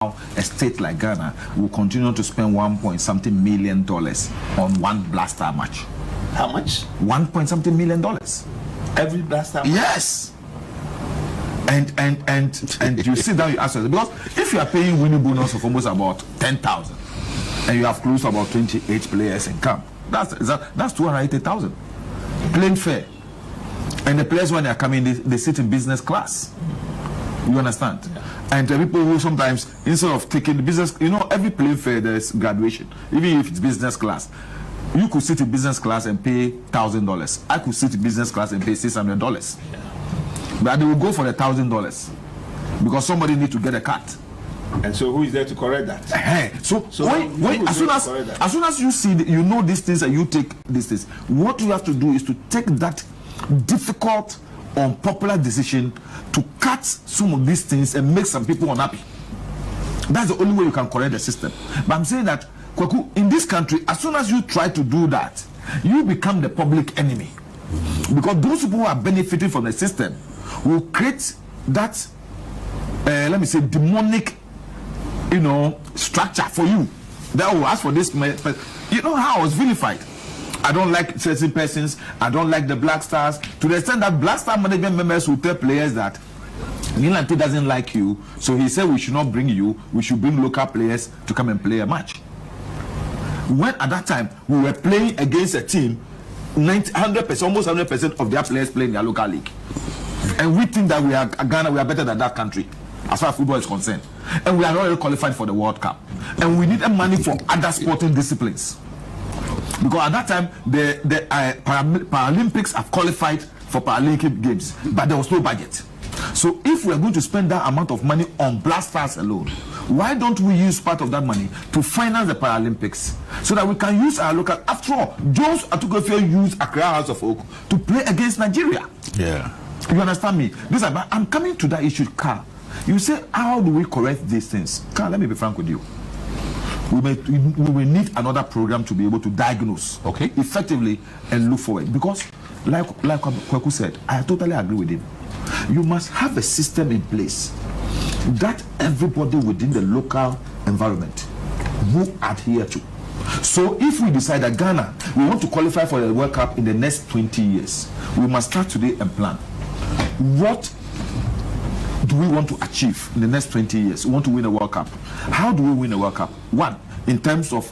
a state like Ghana will continue to spend $1.something million on one blaster match. How much? $1.something million. Every blaster match? Yes. And you sit down, you ask yourself, because if you are paying winning bonus of almost about 10,000 and you have close to about 28 players in camp, that's 280,000. Plain fair. And the players, when they are coming, they sit in business class. You understand? Yeah. And people who sometimes, instead of taking the business, every plane fare there's graduation, even if it's business class. You could sit in business class and pay $1,000. I could sit in business class and pay $600. Yeah. But they will go for the $1,000 because somebody needs to get a cut. And so who is there to correct that? So as soon as you see, these things and you take these things, what you have to do is to take that difficult, unpopular decision to cut some of these things and make some people unhappy. That's the only way you can correct the system. But I'm saying that, Kwaku, in this country, as soon as you try to do that, you become the public enemy. Because those people who are benefiting from the system will create that, let me say, demonic, structure for you. That will ask for this. You know how I was vilified? I don't like certain persons. I don't like the Black Stars. To the extent that Black Star management members will tell players that Nilante doesn't like you, so he said we should not bring you. We should bring local players to come and play a match. When at that time we were playing against a team, 100%, almost 100% of their players play in their local league, and we think that we are Ghana, we are better than that country as far as football is concerned, and we are not really qualified for the World Cup, and we need money for other sporting disciplines. Because at that time, the Paralympics have qualified for Paralympic Games, but there was no budget. So if we are going to spend that amount of money on blasters alone, why don't we use part of that money to finance the Paralympics so that we can use our local? After all, Jones Atukofio used Accra House of Oak to play against Nigeria. Yeah. You understand me? I'm coming to that issue, Carl. You say, how do we correct these things? Carl, let me be frank with you. We will need another program to be able to diagnose effectively and look forward. Because, like Kwaku said, I totally agree with him. You must have a system in place that everybody within the local environment will adhere to. So if we decide that Ghana, we want to qualify for the World Cup in the next 20 years, we must start today and plan. What do we want to achieve in the next 20 years? We want to win a World Cup. How do we win a World Cup? One, in terms of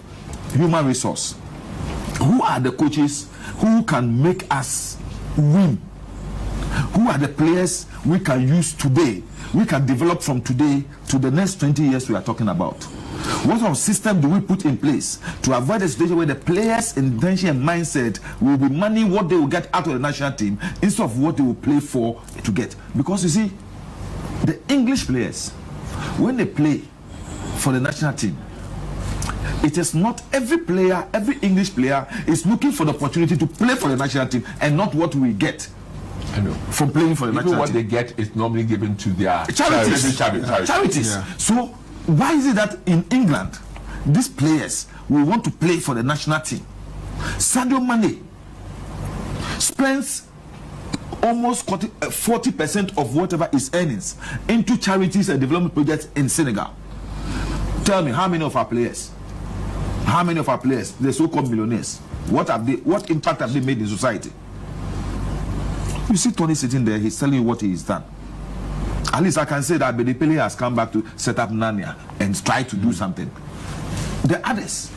human resource. Who are the coaches who can make us win? Who are the players we can use today? We can develop from today to the next 20 years we are talking about. What sort of system do we put in place to avoid a situation where the players' intention and mindset will be money what they will get out of the national team instead of what they will play for to get? Because you see, the English players, when they play for the national team, it is not every player, every English player is looking for the opportunity to play for the national team and not what we get from playing for the national team. What they get is normally given to their charities. Yeah. So why is it that in England, these players will want to play for the national team? Sadio Mane spends almost 40% of whatever his earnings into charities and development projects in Senegal. Tell me, how many of our players, the so-called millionaires, what impact have they made in society? You see Tony sitting there, he's telling you what he's done. At least I can say that Bedepele has come back to set up Nania and try to do something. The others,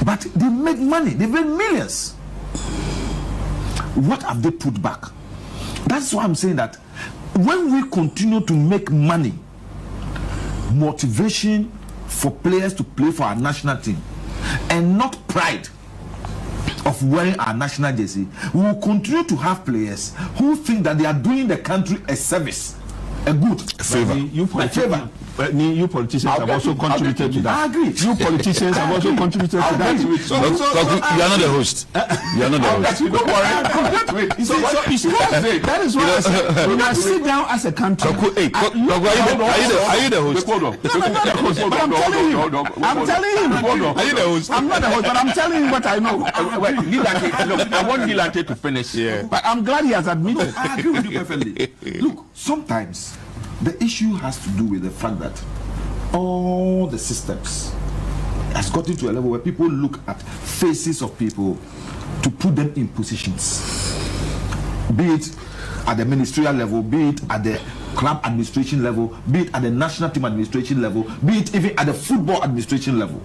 but they make money, they made millions. What have they put back? That's why I'm saying that when we continue to make money, motivation for players to play for our national team, and not pride of wearing our national jersey, we will continue to have players who think that they are doing the country a service, a good favor. You politicians have also contributed to that. I agree. You politicians have also contributed to that. So you are not the host. You are not the host. That is why I said we must sit down as a country. Are you the host? I'm telling him. Are you the host? I'm not the host, but I'm telling him what I know. Look, I want Nilante to finish. But I'm glad he has admitted. I agree with you perfectly. Look, sometimes the issue has to do with the fact that all the systems has gotten to a level where people look at faces of people to put them in positions, be it at the ministerial level, be it at the club administration level, be it at the national team administration level, be it even at the football administration level.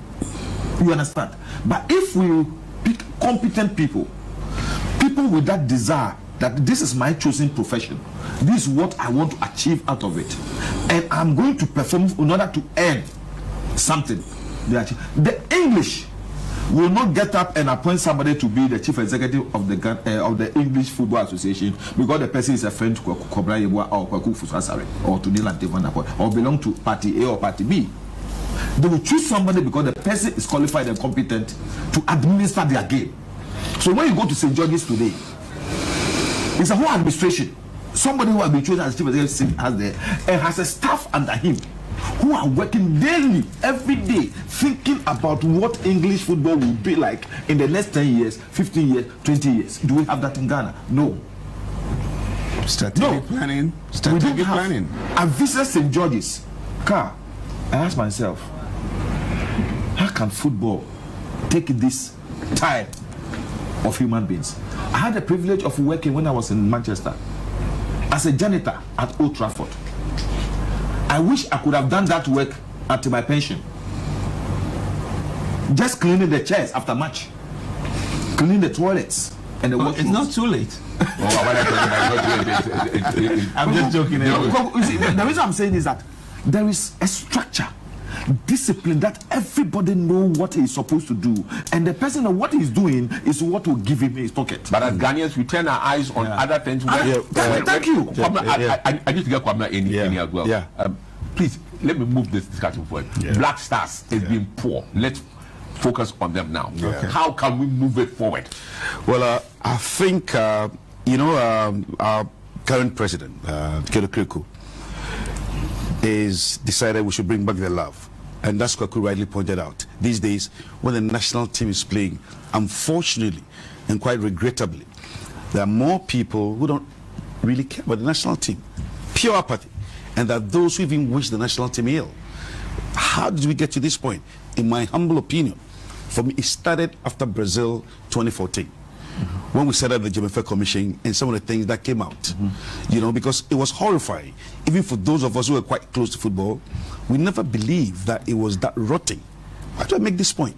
You understand? But if we pick competent people, people with that desire that this is my chosen profession, this is what I want to achieve out of it, and I'm going to perform in order to earn something. The English will not get up and appoint somebody to be the chief executive of the English Football Association because the person is a friend to Kwabena Yeboah or Kwaku Fusasare or to Nilan Tevanapoi or belong to party A or party B. They will choose somebody because the person is qualified and competent to administer their game. So when you go to St. George's today, it's a whole administration. Somebody who has been chosen as chief executive has there and has a staff under him who are working daily, every day, thinking about what English football will be like in the next 10 years, 15 years, 20 years. Do we have that in Ghana? No. Strategic planning. Strategic planning. I visited St. George's. I asked myself, how can football take this time of human beings? I had the privilege of working when I was in Manchester as a janitor at Old Trafford. I wish I could have done that work until my pension. Just cleaning the chairs after match, cleaning the toilets and the Well, it's not too late. I'm just joking. You see, the reason I'm saying is that there is a structure, discipline that everybody know what he's supposed to do, and the person of what he's doing is what will give him his pocket. But as Ghanaians, we turn our eyes on other things. Thank you. I need to get Kwabena in as well. Yeah. Please let me move this discussion forward. Black Stars is being poor. Let's focus on them now. Okay. How can we move it forward? Well, I think our current president, Kedo is decided we should bring back the love, and that's what Kwaku rightly pointed out. These days, when the national team is playing, unfortunately and quite regrettably, there are more people who don't really care about the national team, pure apathy, and there are those who even wish the national team ill. How did we get to this point? In my humble opinion, for me, it started after Brazil 2014. When we set up the Jamaica Commission and some of the things that came out, because it was horrifying. Even for those of us who were quite close to football, we never believed that it was that rotting. Why do I make this point?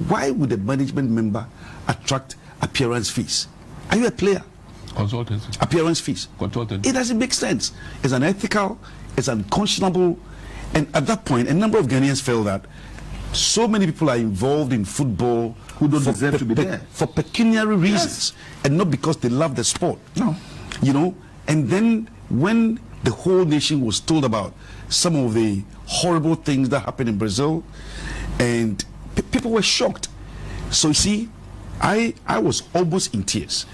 Why would a management member attract appearance fees? Are you a player? Consultancy. Appearance fees. Consultancy. It doesn't make sense. It's unethical, it's unconscionable, and at that point, a number of Ghanaians felt that so many people are involved in football who don't deserve to be there for pecuniary reasons, and not because they love the sport. No. And then when the whole nation was told about some of the horrible things that happened in Brazil, and people were shocked. So you see, I was almost in tears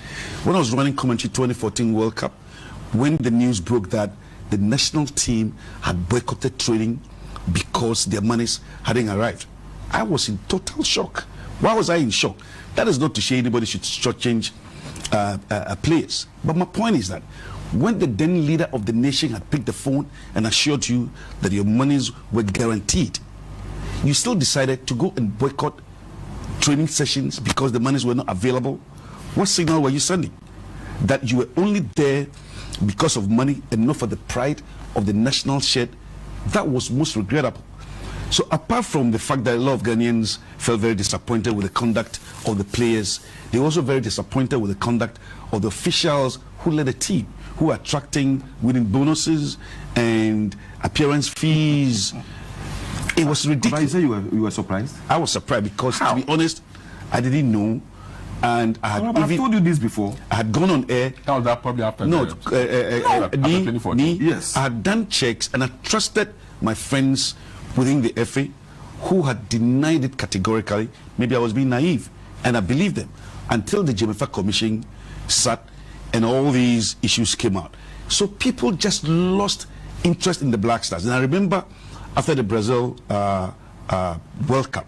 when I was running commentary 2014 World Cup, when the news broke that the national team had boycotted training because their monies hadn't arrived. I was in total shock. Why was I in shock? That is not to say anybody should shortchange players. But my point is that when the then leader of the nation had picked the phone and assured you that your monies were guaranteed, you still decided to go and boycott training sessions because the monies were not available. What signal were you sending? That you were only there because of money and not for the pride of the national shed? That was most regrettable. So apart from the fact that a lot of Ghanaians felt very disappointed with the conduct of the players, they were also very disappointed with the conduct of the officials who led the team, who were attracting winning bonuses and appearance fees. It was ridiculous. But you say you were surprised? I was surprised because, to be honest, I didn't know. And I had I've told you this before. I had gone on air. That was probably after After 2014. Yes. I had done checks and I trusted my friends within the FA who had denied it categorically. Maybe I was being naive, and I believed them until the Jamaica Commission sat and all these issues came out. So people just lost interest in the Black Stars. And I remember after the Brazil World Cup,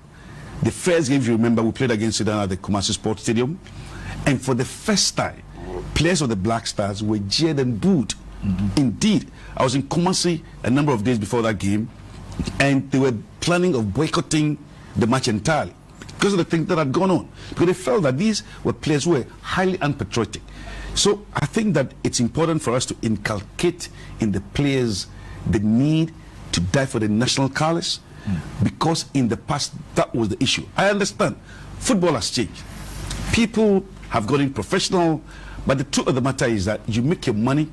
the first game, if you remember, we played against Sudan at the Kumasi Sports Stadium, and for the first time, players of the Black Stars were jeered and booed. Indeed, I was in Kumasi a number of days before that game, and they were planning of boycotting the match entirely because of the things that had gone on. Because they felt that these were players who were highly unpatriotic. So I think that it's important for us to inculcate in the players the need to die for the national colours, because in the past that was the issue. I understand football has changed. People have gotten professional, but the truth of the matter is that you make your money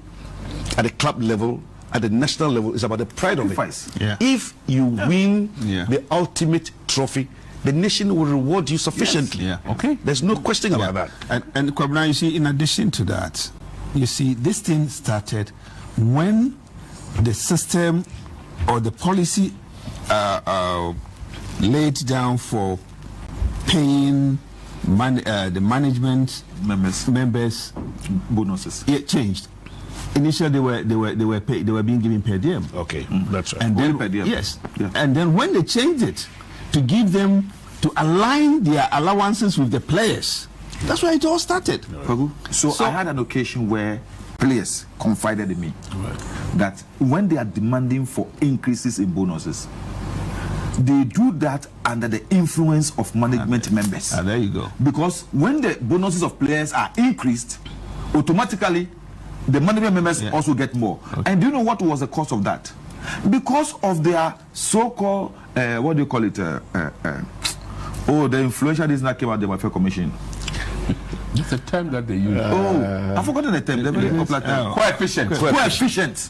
at the club level, at the national level. It's about the pride of it. Yeah. If you win the ultimate trophy, the nation will reward you sufficiently. Yes. Yeah. Okay. There's no question about that. And Kwabena, you see, in addition to that, you see, this thing started when the system or the policy laid down for paying the management members bonuses. It changed. Initially, they were being given per diem. Okay, that's right. And then per diem. yes, Yeah. and then when they changed it to give them, to align their allowances with the players, that's where it all started. So I had an occasion where players confided in me that when they are demanding for increases in bonuses, they do that under the influence of management members. There you go. Because when the bonuses of players are increased, automatically the management members also get more. Okay. And do you know what was the cause of that? Because of their so-called what do you call it? The influential this not came out the Welfare Commission. It's a term that they use. I've forgotten the term. The very popular term. Coefficient.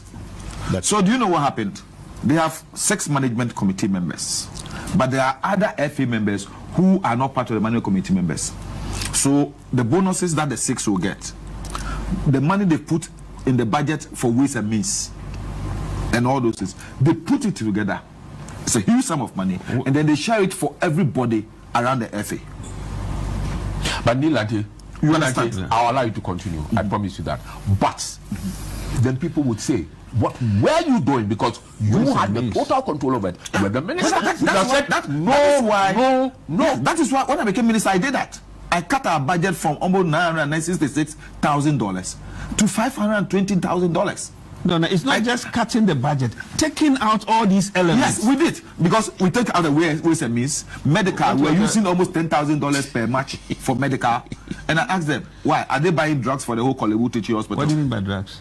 So do you know what happened? They have 6 management committee members, but there are other FA members who are not part of the management committee members. So the bonuses that the 6 will get, the money they put in the budget for ways and means and all those things, they put it together. It's a huge sum of money, and then they share it for everybody around the FA. But Nilante, you understand? I'll allow you to continue. I promise you that. But then people would say, what were you doing? Because you had the total control of it. But the minister, That is why when I became minister, I did that. I cut our budget from almost $966,000 to $520,000. No, it's not just cutting the budget, taking out all these elements. Yes, we did, because we take out the ways and means. Medical, we're using almost $10,000 per match for medical. And I asked them, why? Are they buying drugs for the whole Kolebu Teaching Hospital? What do you mean by drugs?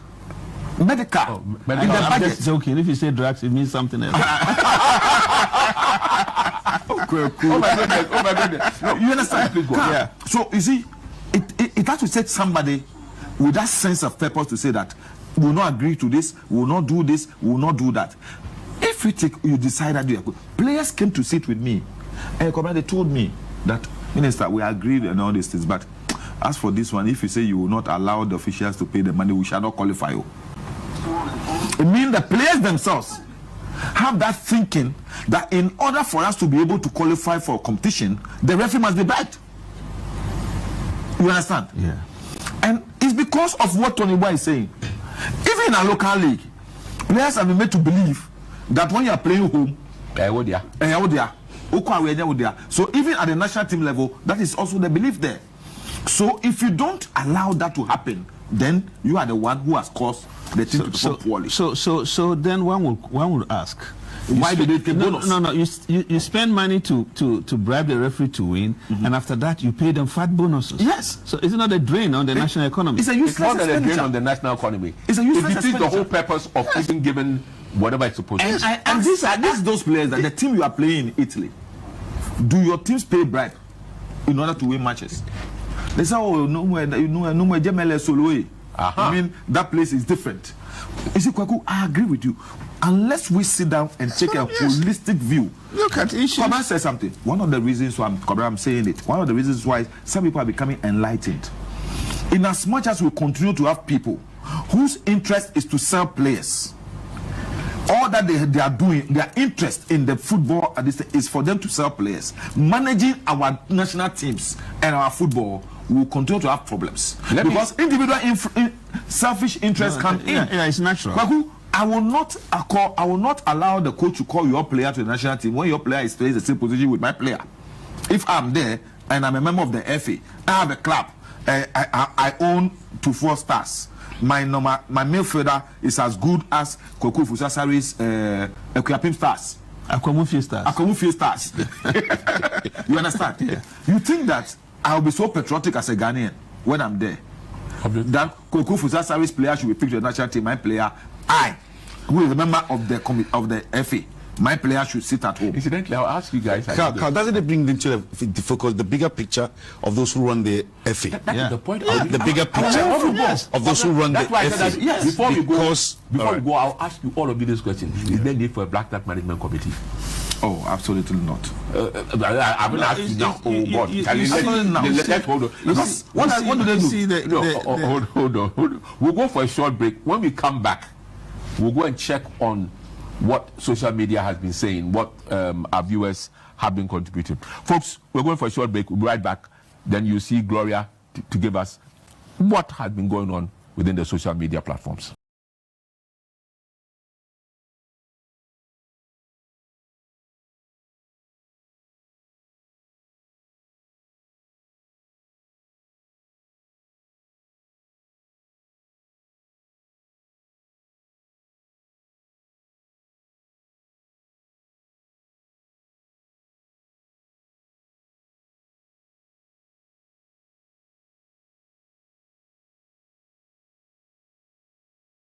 Medical. I'm just joking. If you say drugs, it means something else. Cool. Oh my goodness. No, you understand? Yeah. So you see, it has to take somebody with that sense of purpose to say that we will not agree to this, we will not do this, we will not do that. If you decide that you are good, players came to sit with me, and they told me that, Minister, we agreed and all these things, but as for this one, if you say you will not allow the officials to pay the money, we shall not qualify you. It means the players themselves have that thinking that in order for us to be able to qualify for competition, the referee must be bad. You understand? Yeah. And it's because of what Tony Boy is saying. Even in a local league, players have been made to believe that when you are playing home, so even at the national team level, that is also the belief there. So if you don't allow that to happen, then you are the one who has caused the team to perform poorly. So then one would ask, why did they take bonus? No. You spend money to bribe the referee to win, and after that you pay them fat bonuses. Yes. So it's not a drain on the national economy. It's a useless It's not a drain on the national economy. It's a useless It defeats the whole expenditure. purpose of even giving whatever it's supposed to. And these are those players that the team you are playing in Italy. Do your teams pay bribe in order to win matches? They say, oh, no more Gemele Solo. I mean, that place is different. You see, Kwaku, I agree with you. Unless we sit down and take a holistic view. Look at issues. Kwabena said something. One of the reasons why I'm saying it, one of the reasons why some people are becoming enlightened. In as much as we continue to have people whose interest is to sell players, all that they are doing, their interest in the football is for them to sell players. Managing our national teams and our football will continue to have problems because individual selfish interests come in. Yeah, it's natural. Kwaku, I will not allow the coach to call your player to the national team when your player is playing the same position with my player. If I'm there and I'm a member of the FA, I have a club. I own 2-4 stars. My midfielder is as good as Koku Fusasari's Equiapim stars. Akwamufie Stars. Akwamufie Stars. You understand? Yeah. You think that I'll be so patriotic as a Ghanaian when I'm there? That Koku Fusa service player should be picked to the national team. My player, who is a member of the FA, my player should sit at home. Incidentally, I'll ask you guys. Carl, doesn't it bring them to the focus, the bigger picture of those who run the FA? That is the point. The bigger picture of those who run the That's why I FA. said that. Yes. Before we go, I'll ask you all of you this question: is there need for a black tag management committee? Oh, absolutely not. I will ask you now. Oh God! Let's hold on. What do they do? Hold on. We'll go for a short break. When we come back, we'll go and check on what social media has been saying, what our viewers have been contributing. Folks, we're going for a short break. We'll be right back. Then you see Gloria to give us what has been going on within the social media platforms.